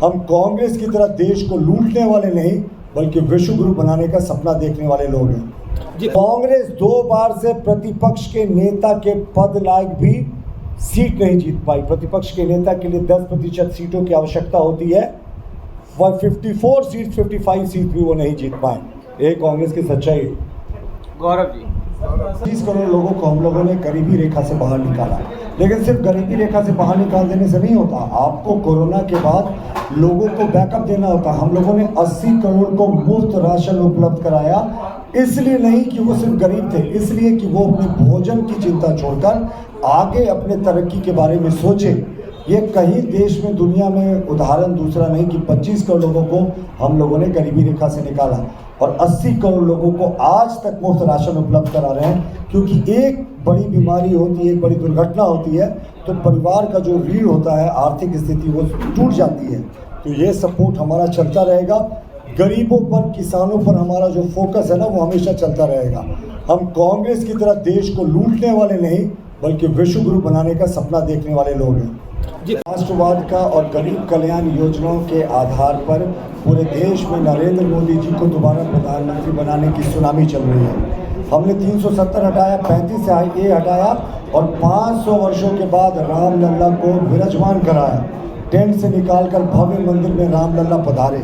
हम कांग्रेस की तरह देश को लूटने वाले नहीं बल्कि विश्व गुरु बनाने का सपना देखने वाले लोग हैं। कांग्रेस 2 बार से प्रतिपक्ष के नेता के पद लायक भी सीट नहीं जीत पाई। प्रतिपक्ष के नेता के लिए 10% सीटों की आवश्यकता होती है, वह 54 सीट 55 सीट भी वो नहीं जीत पाए। ये कांग्रेस की सच्चाई है। गौरव जी, 30 करोड़ लोगों को हम लोगों ने गरीबी रेखा से बाहर निकाला, लेकिन सिर्फ गरीबी रेखा से बाहर निकाल देने से नहीं होता। आपको कोरोना के बाद लोगों को बैकअप देना होता। हम लोगों ने 80 करोड़ को मुफ्त राशन उपलब्ध कराया, इसलिए नहीं कि वो सिर्फ गरीब थे, इसलिए कि वो अपने भोजन की चिंता छोड़कर आगे अपने तरक्की के बारे में सोचे। ये कहीं देश में दुनिया में उदाहरण दूसरा नहीं कि 25 करोड़ लोगों को हम लोगों ने गरीबी रेखा से निकाला और 80 करोड़ लोगों को आज तक मुफ्त राशन उपलब्ध करा रहे हैं। क्योंकि एक बड़ी बीमारी होती है, एक बड़ी दुर्घटना होती है तो परिवार का जो रीढ़ होता है, आर्थिक स्थिति वो टूट जाती है। तो ये सपोर्ट हमारा चलता रहेगा। गरीबों पर, किसानों पर हमारा जो फोकस है ना, वो हमेशा चलता रहेगा। हम कांग्रेस की तरह देश को लूटने वाले नहीं बल्कि विश्व गुरु बनाने का सपना देखने वाले लोग हैं। राष्ट्रवाद का और गरीब कल्याण योजनाओं के आधार पर पूरे देश में नरेंद्र मोदी जी को दोबारा प्रधानमंत्री बनाने की सुनामी चल रही है। हमने 370 हटाया, 35 से ए हटाया और 500 वर्षों के बाद रामलला को विराजमान कराया। टेंट से निकालकर भव्य मंदिर में रामलला पधारे।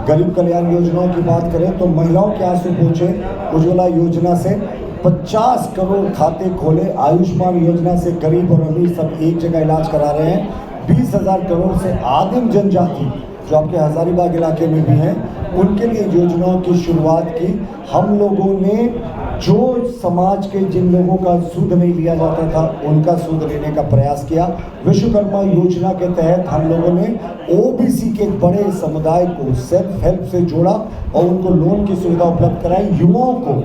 गरीब कल्याण योजनाओं की बात करें तो महिलाओं के आंसू पोंछे। उज्ज्वला योजना से 50 करोड़ खाते खोले। आयुष्मान योजना से गरीब और अमीर सब एक जगह इलाज करा रहे हैं। 20,000 करोड़ से आदिम जनजाति जो आपके हजारीबाग इलाके में भी हैं, उनके लिए योजनाओं की शुरुआत की। हम लोगों ने जो समाज के जिन लोगों का सूद नहीं लिया जाता था उनका सूद लेने का प्रयास किया। विश्वकर्मा योजना के तहत हम लोगों ने ओबीसी के बड़े समुदाय को सेल्फ हेल्प से जोड़ा और उनको लोन की सुविधा उपलब्ध कराई। युवाओं को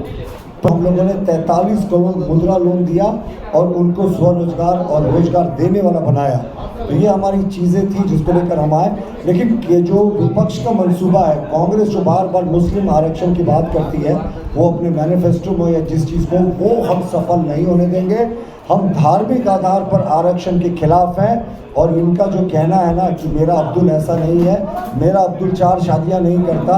तो हम लोगों ने 43 करोड़ मुद्रा लोन दिया और उनको स्वरोजगार और रोजगार देने वाला बनाया। तो ये हमारी चीज़ें थी जिसको लेकर हम आए। लेकिन ये जो विपक्ष का मंसूबा है, कांग्रेस जो बार बार मुस्लिम आरक्षण की बात करती है, वो अपने मैनिफेस्टो में या जिस चीज़ को, वो हम सफल नहीं होने देंगे। हम धार्मिक आधार पर आरक्षण के खिलाफ हैं और इनका जो कहना है ना कि मेरा अब्दुल ऐसा नहीं है, मेरा अब्दुल 4 शादियां नहीं करता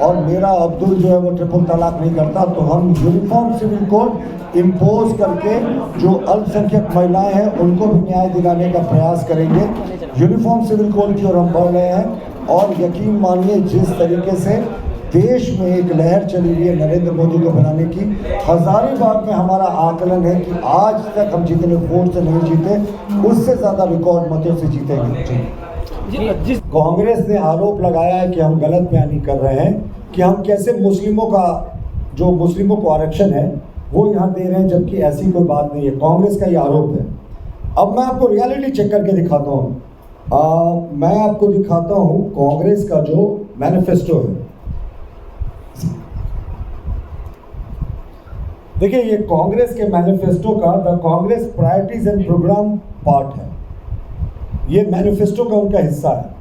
और मेरा अब्दुल जो है वो ट्रिपल तलाक नहीं करता, तो हम यूनिफॉर्म सिविल कोड इम्पोज करके जो अल्पसंख्यक महिलाएं हैं उनको भी न्याय दिलाने का प्रयास करेंगे। यूनिफॉर्म सिविल कोड की ओर हम बढ़ रहे हैं और यकीन मानिए जिस तरीके से देश में एक लहर चली हुई है नरेंद्र मोदी को बनाने की, हजारीबाग में हमारा आकलन है कि आज तक हम जितने वोट से नहीं जीते उससे ज़्यादा रिकॉर्ड मतों से जीतेंगे। जिस कांग्रेस ने आरोप लगाया है कि हम गलत बयानी कर रहे हैं कि हम कैसे मुस्लिमों को आरक्षण है वो यहाँ दे रहे हैं, जबकि ऐसी कोई बात नहीं है। कांग्रेस का ये आरोप है। अब मैं आपको रियलिटी चेक करके दिखाता हूँ। मैं आपको दिखाता हूँ कांग्रेस का जो मैनिफेस्टो है। देखिए, ये कांग्रेस के मैनिफेस्टो का the Congress priorities and program part है। ये मैनिफेस्टो का उनका हिस्सा है।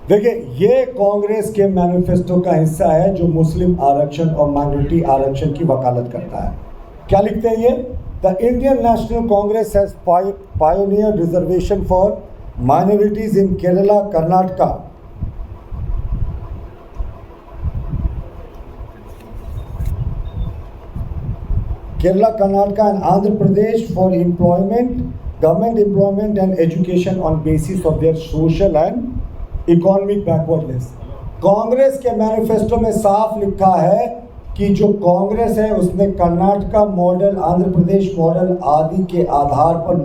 देखिए, ये कांग्रेस के मैनिफेस्टो का हिस्सा है जो मुस्लिम आरक्षण और माइनॉरिटी आरक्षण की वकालत करता है। क्या लिखते हैं ये? The Indian national Congress has pioneer reservation for minorities in Kerala, Karnataka, Kerala, Karnataka and Andhra Pradesh for employment, government employment and education on basis of their social and economic backwardness। Congress के मैनिफेस्टो में साफ लिखा है कि जो कांग्रेस है उसने कर्नाटका मॉडल, आंध्र प्रदेश मॉडल आदि के आधार पर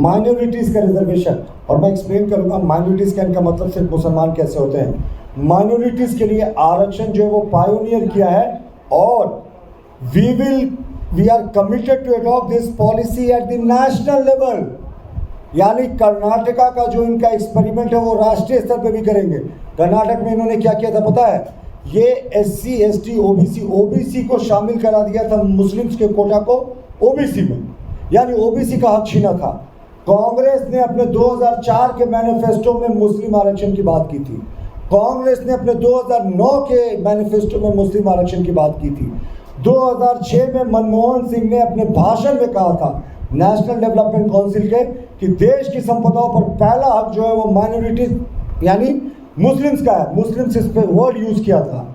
माइनॉरिटीज़ का रिजर्वेशन, और मैं एक्सप्लेन करूँगा माइनॉरिटीज़ का इनका मतलब सिर्फ मुसलमान कैसे होते हैं। माइनॉरिटीज़ के लिए आरक्षण जो है वो पायोनियर किया है और we are committed to adopt this policy at the national level। यानी कर्नाटका का जो इनका एक्सपेरिमेंट है वो राष्ट्रीय स्तर पे भी करेंगे। कर्नाटक में इन्होंने क्या किया था पता है? ये SC, ST, OBC को शामिल करा दिया था, मुस्लिम्स के कोटा को OBC में, यानी OBC का हक छीना था। कांग्रेस ने अपने 2004 के मैनिफेस्टो में मुस्लिम आरक्षण की बात की थी। कांग्रेस ने अपने 2009 के मैनिफेस्टो में मुस्लिम आरक्षण की बात की थी। 2006 में मनमोहन सिंह ने अपने भाषण में कहा था नेशनल डेवलपमेंट काउंसिल के कि देश की संपदाओं पर पहला हक जो है वो माइनॉरिटीज यानी मुस्लिम्स का है। मुस्लिम्स इस पर वर्ड यूज़ किया था।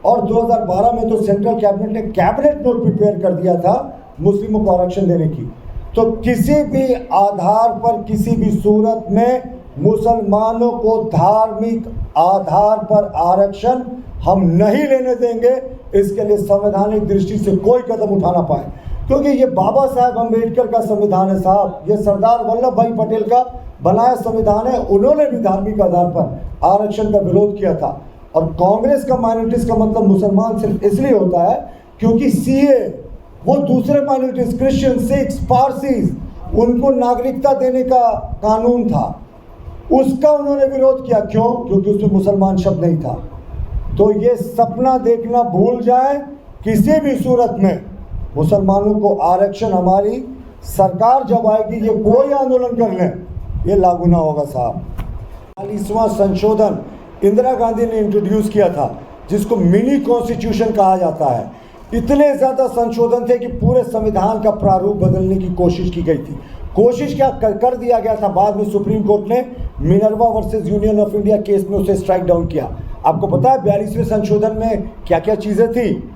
और 2012 में तो सेंट्रल कैबिनेट ने कैबिनेट नोट प्रिपेयर कर दिया था मुस्लिमों को आरक्षण देने की। तो किसी भी आधार पर किसी भी सूरत में मुसलमानों को धार्मिक आधार पर आरक्षण हम नहीं लेने देंगे। इसके लिए संवैधानिक दृष्टि से कोई कदम उठाना पाए, क्योंकि ये बाबा साहब अम्बेडकर का संविधान है साहब, ये सरदार वल्लभ भाई पटेल का बनाया संविधान है। उन्होंने भी धार्मिक आधार पर आरक्षण का विरोध किया था। और कांग्रेस का माइनॉरिटीज का मतलब मुसलमान सिर्फ इसलिए होता है क्योंकि सीए वो दूसरे माइनॉरिटीज क्रिश्चियन, सिख्स, पारसीज उनको नागरिकता देने का कानून था, उसका उन्होंने विरोध किया। क्यों? क्योंकि उसमें मुसलमान शब्द नहीं था। तो ये सपना देखना भूल जाए, किसी भी सूरत में मुसलमानों को आरक्षण हमारी सरकार जब आएगी, ये कोई आंदोलन कर लें, ये लागू ना होगा साहब। 40वां संशोधन इंदिरा गांधी ने इंट्रोड्यूस किया था, जिसको मिनी कॉन्स्टिट्यूशन कहा जाता है। इतने ज़्यादा संशोधन थे कि पूरे संविधान का प्रारूप बदलने की कोशिश की गई थी। कोशिश क्या कर दिया गया था, बाद में सुप्रीम कोर्ट ने Minerva versus union of India case में उसे स्ट्राइक डाउन किया। आपको पता है 42वें संशोधन में क्या क्या चीज़ें थी?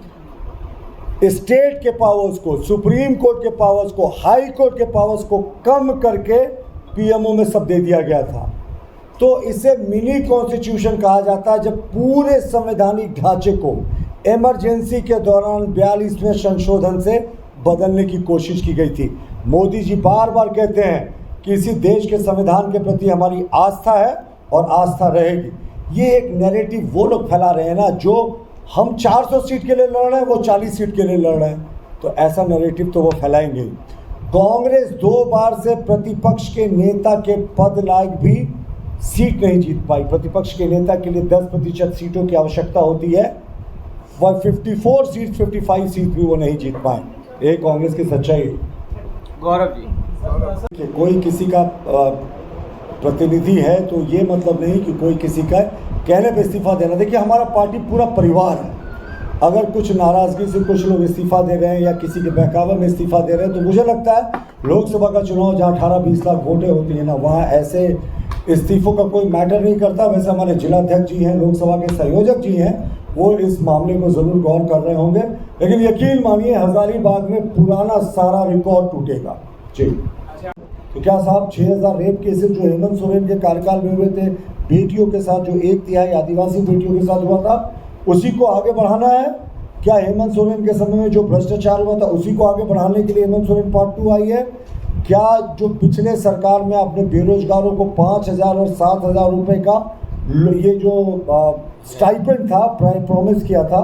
स्टेट के पावर्स को, सुप्रीम कोर्ट के पावर्स को, हाई कोर्ट के पावर्स को कम करके पीएमओ में सब दे दिया गया था। तो इसे मिनी कॉन्स्टिट्यूशन कहा जाता है, जब पूरे संवैधानिक ढांचे को इमरजेंसी के दौरान 42वें संशोधन से बदलने की कोशिश की गई थी। मोदी जी बार बार कहते हैं कि इसी देश के संविधान के प्रति हमारी आस्था है और आस्था रहेगी। ये एक नैरेटिव वो लोग फैला रहे हैं ना, जो हम 400 सीट के लिए लड़ रहे हैं, वो 40 सीट के लिए लड़ रहे हैं। तो ऐसा नैरेटिव तो वो फैलाएंगे। कांग्रेस 2 बार से प्रतिपक्ष के नेता के पद लायक भी सीट नहीं जीत पाई। प्रतिपक्ष के नेता के लिए 10% सीटों की आवश्यकता होती है, वह 54 सीट 55 सीट भी वो नहीं जीत पाए। ये कांग्रेस की सच्चाई है। गौरव जी, कोई किसी का प्रतिनिधि है तो ये मतलब नहीं कि कोई किसी का कहने पे इस्तीफा देना। देखिए, हमारा पार्टी पूरा परिवार है। अगर कुछ नाराज़गी से कुछ लोग इस्तीफा दे रहे हैं या किसी के बहकावे में इस्तीफा दे रहे हैं, तो मुझे लगता है लोकसभा का चुनाव जहाँ 18-20 लाख वोटें होती हैं ना, वहाँ ऐसे इस्तीफों का कोई मैटर नहीं करता। वैसे हमारे जिलाध्यक्ष जी हैं, लोकसभा के संयोजक जी हैं, वो इस मामले को ज़रूर गौर कर रहे होंगे। लेकिन यकीन मानिए, हज़ारीबाग में पुराना सारा रिकॉर्ड टूटेगा जी। तो क्या साहब 6000 रेप केसेस जो हेमंत सोरेन के कार्यकाल में हुए थे, बेटियों के साथ जो 1/3 आदिवासी बेटियों के साथ हुआ था, उसी को आगे बढ़ाना है? क्या हेमंत सोरेन के समय में जो भ्रष्टाचार हुआ था उसी को आगे बढ़ाने के लिए हेमंत सोरेन पार्ट 2 आई है? क्या जो पिछले सरकार में आपने बेरोजगारों को 5000 और 7000 रुपये का ये जो स्टाइपेंड था प्रॉमिस किया था,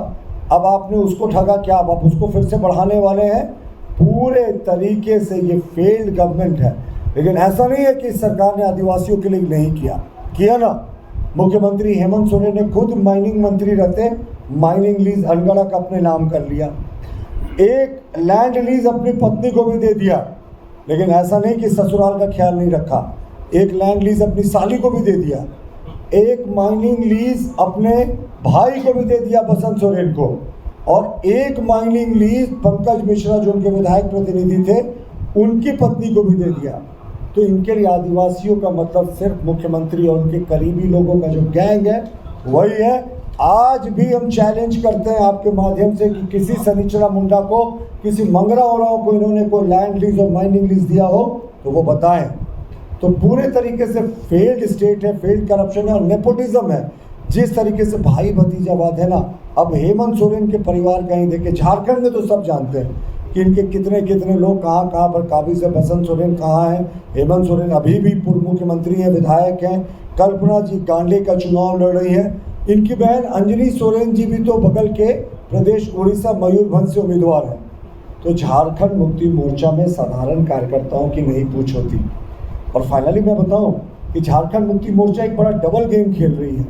अब आपने उसको ठगा? क्या अब आप उसको फिर से बढ़ाने वाले हैं? पूरे तरीके से ये फेल्ड गवर्नमेंट है। लेकिन ऐसा नहीं है कि सरकार ने आदिवासियों के लिए नहीं किया ना। मुख्यमंत्री हेमंत सोरेन ने खुद माइनिंग मंत्री रहते माइनिंग लीज अनगढ़ का अपने नाम कर लिया। एक लैंड लीज अपनी पत्नी को भी दे दिया। लेकिन ऐसा नहीं कि ससुराल का ख्याल नहीं रखा। एक लैंड लीज अपनी साली को भी दे दिया। एक माइनिंग लीज अपने भाई को भी दे दिया, बसंत सोरेन को। और एक माइनिंग लीज पंकज मिश्रा जो उनके विधायक प्रतिनिधि थे, उनकी पत्नी को भी दे दिया। तो इनके लिए आदिवासियों का मतलब सिर्फ मुख्यमंत्री और उनके करीबी लोगों का जो गैंग है वही है। आज भी हम चैलेंज करते हैं आपके माध्यम से कि किसी सनिचरा मुंडा को, किसी मंगरा औरों को इन्होंने कोई लैंड लीज और माइनिंग लीज दिया हो तो वो बताएं। तो पूरे तरीके से फेल्ड स्टेट है, फेल्ड करप्शन है और नेपोटिज्म है। जिस तरीके से भाई भतीजावाद है ना, अब हेमंत सोरेन के परिवार का ही देखिए, झारखंड में तो सब जानते हैं कि इनके कितने कितने लोग कहाँ कहाँ पर काबिज है। बसंत सोरेन कहाँ है, हेमंत सोरेन अभी भी पूर्व मुख्यमंत्री हैं, विधायक हैं। कल्पना जी गांडे का चुनाव लड़ रही है। इनकी बहन अंजनी सोरेन जी भी तो बगल के प्रदेश उड़ीसा मयूरभंज से उम्मीदवार हैं। तो झारखंड मुक्ति मोर्चा में साधारण कार्यकर्ताओं की नहीं पूछ होती। और फाइनली मैं बताऊं कि झारखंड मुक्ति मोर्चा एक बड़ा डबल गेम खेल रही है।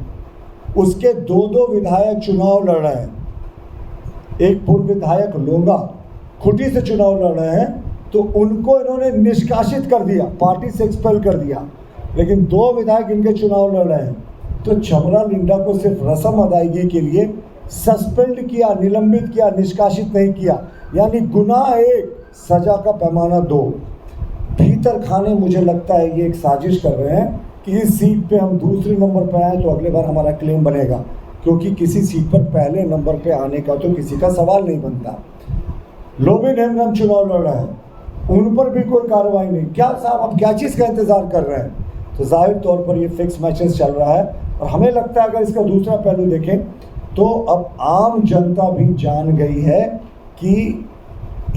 उसके 2 विधायक चुनाव लड़ रहे हैं। एक पूर्व विधायक लोंगा खुटी से चुनाव लड़ रहे हैं, तो उनको इन्होंने निष्कासित कर दिया, पार्टी से एक्सपेल कर दिया। लेकिन 2 विधायक इनके चुनाव लड़ रहे हैं, तो छबरा लिंडा को सिर्फ रस्म अदायगी के लिए सस्पेंड किया, निलंबित किया, निष्कासित नहीं किया। यानी गुनाह 1, सजा का पैमाना 2। भीतर खाने मुझे लगता है ये एक साजिश कर रहे हैं कि इस सीट पे हम दूसरे नंबर पर आए तो अगले बार हमारा क्लेम बनेगा, क्योंकि किसी सीट पर पहले नंबर पे आने का तो किसी का सवाल नहीं बनता। लोग भी हम चुनाव लड़ रहे हैं, उन पर भी कोई कार्रवाई नहीं। क्या साहब आप क्या चीज़ का इंतज़ार कर रहे हैं? तो जाहिर तौर पर ये फिक्स मैचेस चल रहा है। और हमें लगता है अगर इसका दूसरा पहलू देखें तो अब आम जनता भी जान गई है कि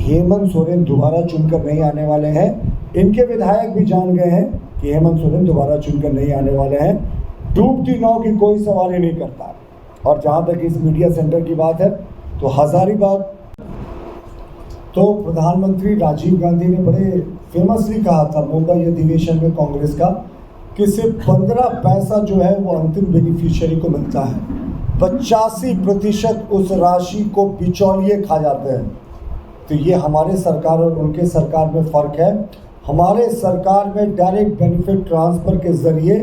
हेमंत सोरेन दोबारा चुनकर नहीं आने वाले हैं। इनके विधायक भी जान गए हैं कि हेमंत सोरेन दोबारा चुनकर नहीं आने वाले हैं। डूबती नाव की कोई सवाल ही नहीं करता। और जहाँ तक इस मीडिया सेंटर की बात है तो हज़ारीबाग तो प्रधानमंत्री राजीव गांधी ने बड़े फेमसली कहा था मुंबई अधिवेशन में कांग्रेस का कि सिर्फ 15 पैसा जो है वो अंतिम बेनिफिशियरी को मिलता है, 85% उस राशि को बिचौलिए खा जाते हैं। तो ये हमारे सरकार और उनके सरकार में फ़र्क है। हमारे सरकार में डायरेक्ट बेनिफिट ट्रांसफ़र के ज़रिए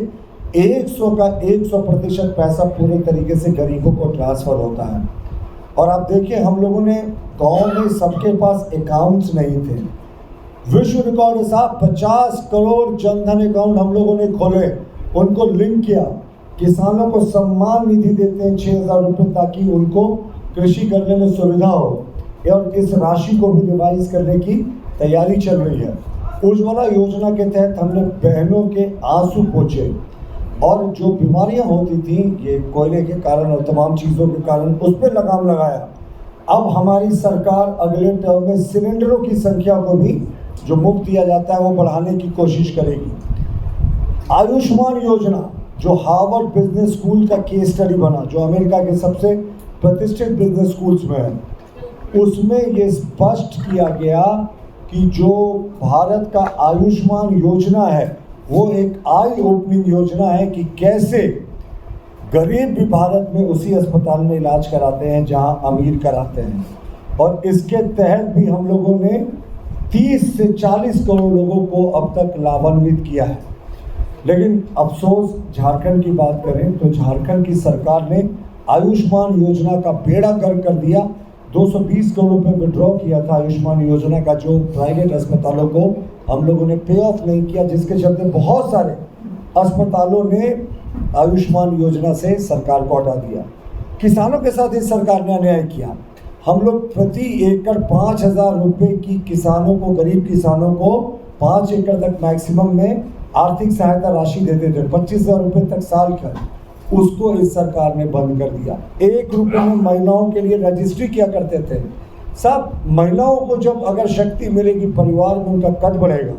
100% पैसा पूरे तरीके से गरीबों को ट्रांसफ़र होता है। और आप देखिए हम लोगों ने गांव में सबके पास अकाउंट्स नहीं थे। विश्व रिकॉर्ड है साहब, 50 करोड़ जनधन अकाउंट हम लोगों ने खोले, उनको लिंक किया। किसानों को सम्मान निधि देते हैं 6,000 रुपये ताकि उनको कृषि करने में सुविधा हो। और इस राशि को भी रिवाइज करने की तैयारी चल रही है। उज्ज्वला योजना के तहत हमने बहनों के आंसू पोंछे और जो बीमारियां होती थी ये कोयले के कारण और तमाम चीज़ों के कारण उस पर लगाम लगाया। अब हमारी सरकार अगले टर्म में सिलेंडरों की संख्या को भी जो मुफ्त दिया जाता है वो बढ़ाने की कोशिश करेगी। आयुष्मान योजना जो हार्वर्ड बिजनेस स्कूल का केस स्टडी बना, जो अमेरिका के सबसे प्रतिष्ठित बिजनेस स्कूल्स में है, उसमें ये स्पष्ट किया गया कि जो भारत का आयुष्मान योजना है वो एक आई ओपनिंग योजना है कि कैसे गरीब भी भारत में उसी अस्पताल में इलाज कराते हैं जहां अमीर कराते हैं। और इसके तहत भी हम लोगों ने 30 से 40 करोड़ लोगों को अब तक लाभान्वित किया है। लेकिन अफसोस झारखंड की बात करें तो झारखंड की सरकार ने आयुष्मान योजना का बेड़ा गर्क कर दिया। 220 करोड़ रुपये विड्रॉ किया था आयुष्मान योजना का, जो प्राइवेट अस्पतालों को हम लोगों ने पे ऑफ नहीं किया, जिसके चलते बहुत सारे अस्पतालों ने आयुष्मान योजना से सरकार को हटा दिया। किसानों के साथ इस सरकार ने अन्याय किया। हम लोग प्रति एकड़ 5,000 रुपये की किसानों को, गरीब किसानों को 5 एकड़ तक मैक्सिमम में आर्थिक सहायता राशि देते थे, 25,000 रुपये तक साल का। उसको इस सरकार ने बंद कर दिया। 1 रुपये में महिलाओं के लिए रजिस्ट्री किया करते थे। सब महिलाओं को जब अगर शक्ति मिलेगी, परिवार में उनका कद बढ़ेगा,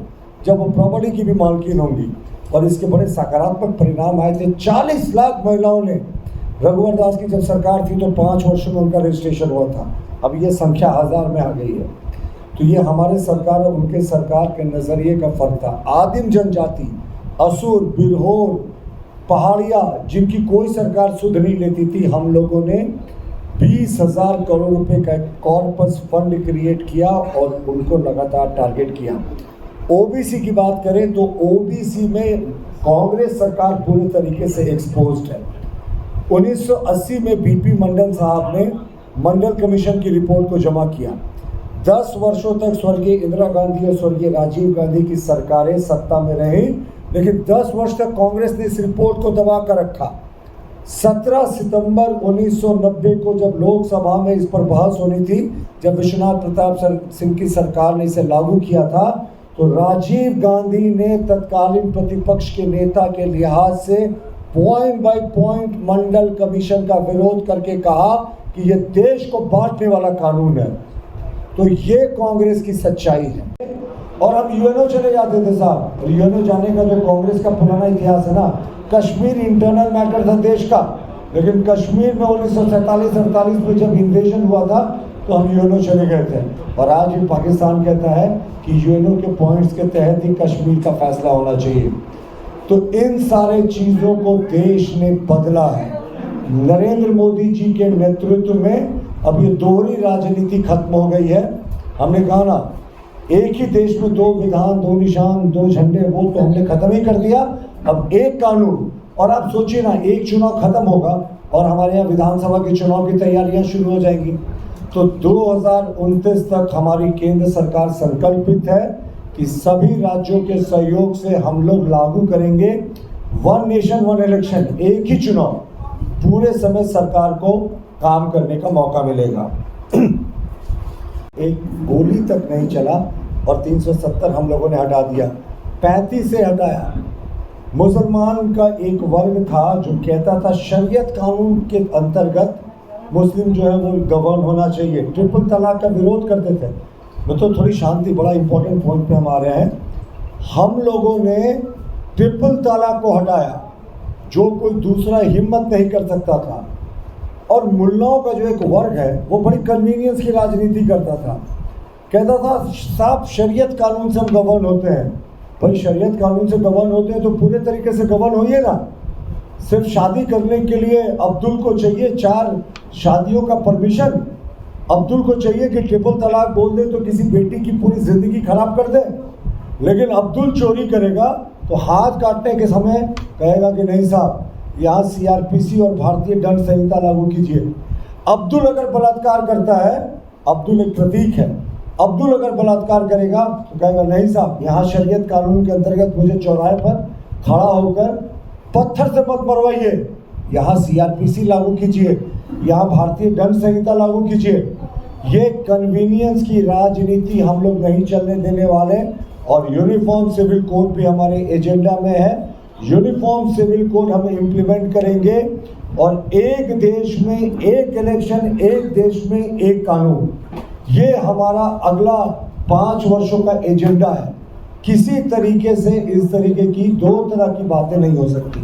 जब वो प्रॉपर्टी की भी मालकिन होंगी। और इसके बड़े सकारात्मक परिणाम आए थे। 40 लाख महिलाओं ने, रघुवर दास की जब सरकार थी तो 5 वर्षों में उनका रजिस्ट्रेशन हुआ था, अब ये संख्या 1000 में आ गई है। तो ये हमारे सरकार और उनके सरकार के नज़रिए का फर्क था। आदिम जनजाति, असुर, बिरहोर, पहाड़िया, जिनकी कोई सरकार सुध नहीं लेती थी, हम लोगों ने 20,000 करोड़ रुपए का कॉर्पस फंड क्रिएट किया और उनको लगातार टारगेट किया। ओबीसी की बात करें तो ओबीसी में कांग्रेस सरकार पूरी तरीके से एक्सपोज्ड है। 1980 में बीपी मंडल साहब ने मंडल कमीशन की रिपोर्ट को जमा किया। 10 वर्षों तक स्वर्गीय इंदिरा गांधी और स्वर्गीय राजीव गांधी की सरकारें सत्ता में रही, लेकिन 10 वर्ष तक कांग्रेस ने इस रिपोर्ट को दबा कर रखा। 17 सितंबर 1990 को जब लोकसभा में इस पर बहस होनी थी, जब विश्वनाथ प्रताप सिंह की सरकार ने इसे लागू किया था, तो राजीव गांधी ने तत्कालीन प्रतिपक्ष के नेता के लिहाज से point by point Mandal commission का विरोध करके कहा कि यह देश को बांटने वाला कानून है। तो ये कांग्रेस की सच्चाई है। और हम यूएनओ चले जाते थे साहब। यूएनओ जाने का जो कांग्रेस का पुराना इतिहास है ना, कश्मीर इंटरनल मैटर था देश का, लेकिन कश्मीर में 1947-48 में जब इन्वेजन हुआ था तो हम यूएनओ चले गए थे। और आज भी पाकिस्तान कहता है कि यूएनओ के पॉइंट्स के तहत ही कश्मीर का फैसला होना चाहिए। तो इन सारे चीज़ों को देश ने बदला है। नरेंद्र मोदी जी के नेतृत्व में अब ये दोहरी राजनीति खत्म हो गई है। हमने कहा ना, एक ही देश में 2 विधान, 2 निशान, 2 झंडे, वो तो हमने खत्म ही कर दिया। अब एक कानून। और आप सोचिए ना, एक चुनाव खत्म होगा और हमारे यहाँ विधानसभा के चुनाव की तैयारियां शुरू हो जाएंगी। तो 2029 तक हमारी केंद्र सरकार संकल्पित है कि सभी राज्यों के सहयोग से हम लोग लागू करेंगे वन नेशन वन इलेक्शन, एक ही चुनाव, पूरे समय सरकार को काम करने का मौका मिलेगा। एक गोली तक नहीं चला और 370 हम लोगों ने हटा दिया, 35 से हटाया। मुसलमान का एक वर्ग था जो कहता था शरीयत कानून के अंतर्गत मुस्लिम जो है वो गवर्न होना चाहिए, ट्रिपल तलाक का विरोध करते थे। तो थोड़ी शांति, बड़ा इंपॉर्टेंट पॉइंट पे हम आ रहे हैं। हम लोगों ने ट्रिपल तलाक को हटाया, जो कोई दूसरा हिम्मत नहीं कर सकता था। और मुल्लाओं का जो एक वर्ग है वो बड़ी कन्वीनियंस की राजनीति करता था, कहता था साफ शरीयत कानून से हम गवर्न होते हैं। भाई शरीयत कानून से गवर्न होते हैं तो पूरे तरीके से गवर्न होइए ना। सिर्फ शादी करने के लिए अब्दुल को चाहिए 4 शादियों का परमिशन, अब्दुल को चाहिए कि ट्रिपल तलाक बोल दे तो किसी बेटी की पूरी जिंदगी खराब कर दे। लेकिन अब्दुल चोरी करेगा तो हाथ काटने के समय कहेगा कि नहीं साहब, यहाँ CRPC और भारतीय दंड संहिता लागू कीजिए। अब्दुल अगर बलात्कार करता है, अब्दुल एक प्रतीक है, अब्दुल अगर बलात्कार करेगा तो कहेगा नहीं साहब, यहाँ शरीयत कानून के अंतर्गत मुझे चौराहे पर खड़ा होकर पत्थर से मत मरवाइए, यहाँ CRPC लागू कीजिए, यहाँ भारतीय दंड संहिता लागू कीजिए। ये कन्वीनियंस की राजनीति हम लोग नहीं चलने देने वाले। और यूनिफॉर्म सिविल कोड भी हमारे एजेंडा में है। यूनिफॉर्म सिविल कोड हम इम्प्लीमेंट करेंगे और एक देश में एक इलेक्शन, एक देश में एक कानून, ये हमारा अगला 5 वर्षों का एजेंडा है। किसी तरीके से इस तरीके की 2 तरह की बातें नहीं हो सकती।